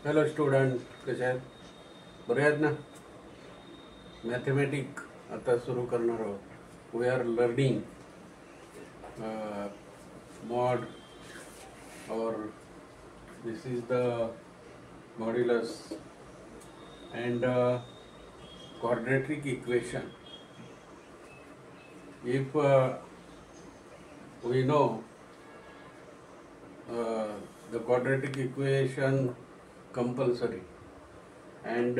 Hello student, कसे आहेत? बरे आहेत ना? मॅथमॅटिक आता सुरू करणार आहोत. We are learning mod, or this is the modulus and quadratic equation. If we know the quadratic equation compulsory, and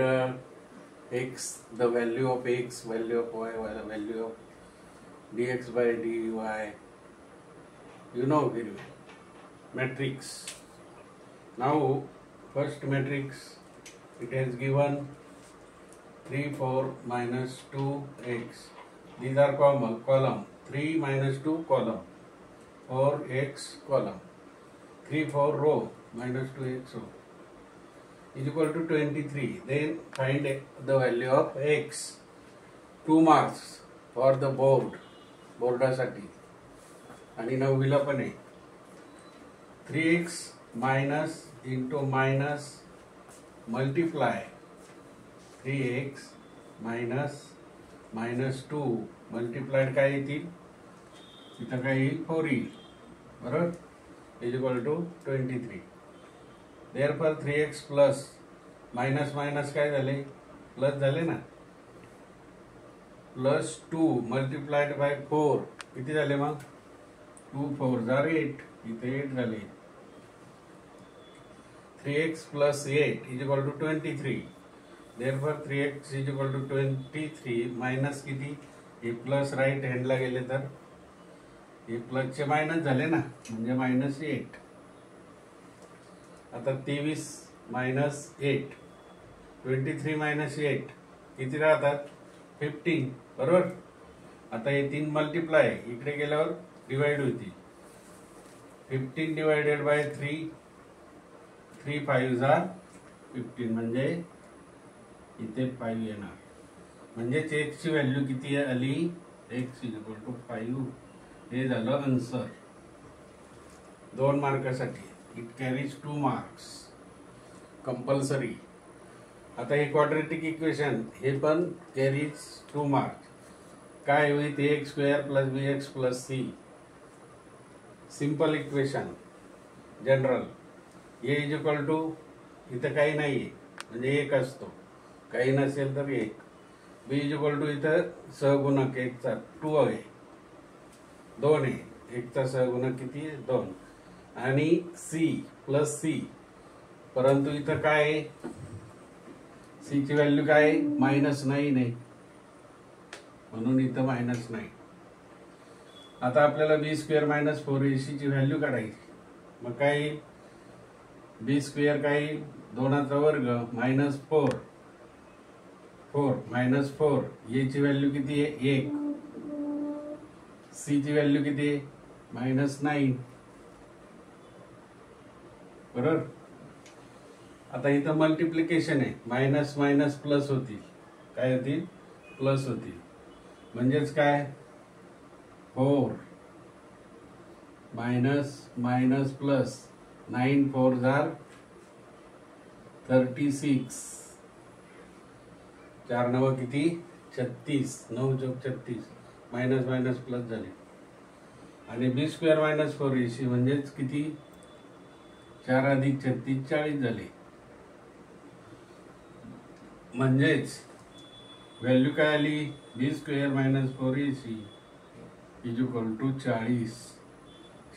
x, the value of x, value of y, the value of dx by dy, you know very well. Matrix. Now first matrix, it has given 3, 4, minus 2x. These are column 3 minus 2 column, 4x column, 3, 4 row, minus 2x row is equal to 23. Then find the value of x. 2 marks for the बोर्डासाठी. आणि 9वीला पण आहे. 3x minus into minus multiply 3x minus minus 2 multiplied काय येतील? इथं काय येईल? 4 येईल. बरोबर? is equal to 23. Therefore 3x plus minus minus काय झाले? प्लस झाले ना. प्लस 2 multiplied by 4 किती झाले मग? 2 4 are 8. इथे 8 झाले. 3x plus 8 is equal to 23. Therefore 3x is equal to 23 minus किती? हे प्लस राईट हँडला गेले तर हे प्लसचे मायनस झाले ना, म्हणजे मायनस 8. आता 23 मायनस 8, 23 मायनस 8 किती राहतात? 15. बरोबर? आता हे 3 मल्टिप्लाय इकडे गेल्यावर डिवाइड होती. 15 डिवाइडेड बाय 3, 3 5 are 15, म्हणजे इथे 5 येणार. म्हणजेच x ची व्हॅल्यू किती आली? x is equal to 5. हे झालं आन्सर 2 मार्कासाठी. It carries 2 marks compulsory. आता हे क्वाड्रेटिक इक्वेशन हे पण कॅरीज 2 मार्क्स. काय होईल? X square plus b x plus c. Simple equation general. A is equal to इथं काही नाही म्हणजे 1 असतो, काही नसेल तर 1. बी इज इक्वल टू इथं सहगुणक 1चा 2 आहे, 2 आहे. 1चा सहगुणक किती? 2. आणि सी प्लस सी, परंतु इथं काय आहे? सी ची व्हॅल्यू काय आहे? -9 आहे, म्हणून इथं -9. आता आपल्याला बी स्क्वेअर मायनस 4ac ची व्हॅल्यू काढायची. मग काय येईल? बी स्क्वेअर काय येईल? 2चा वर्ग मायनस 4, 4 मायनस 4. ए ची व्हॅल्यू किती आहे? 1. सी ची व्हॅल्यू किती आहे? -9. बरोबर? आता इथं मल्टिप्लिकेशन आहे. मायनस मायनस प्लस होतील. काय होतील? प्लस होतील. म्हणजेच काय? 4 मायनस मायनस प्लस 9 4 are 36. 4 9 किती? 36. 9 चौक 36. मायनस मायनस प्लस झाले. आणि बी स्क्वेअर मायनस 4ac म्हणजेच किती? 4 अधिक 36 40 झाले. म्हणजेच व्हॅल्यू काय आली? B square minus 4ac is equal to 40.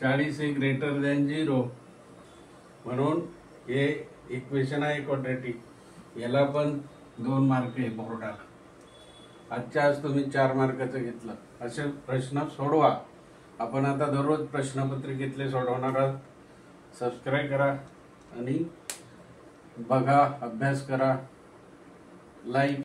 40 हे ग्रेटर दॅन 0. म्हणून हे इक्वेशन आहे क्वाड्रेटिक. याला पण 2 मार्क आहे बोर्डाला. आजच्या आज तुम्ही 4 मार्काचं घेतलं. असे प्रश्न सोडवा. आपण आता दररोज प्रश्नपत्रिकेतले सोडवणार आहोत. सबस्क्राईब करा आणि बघा, अभ्यास करा, लाईक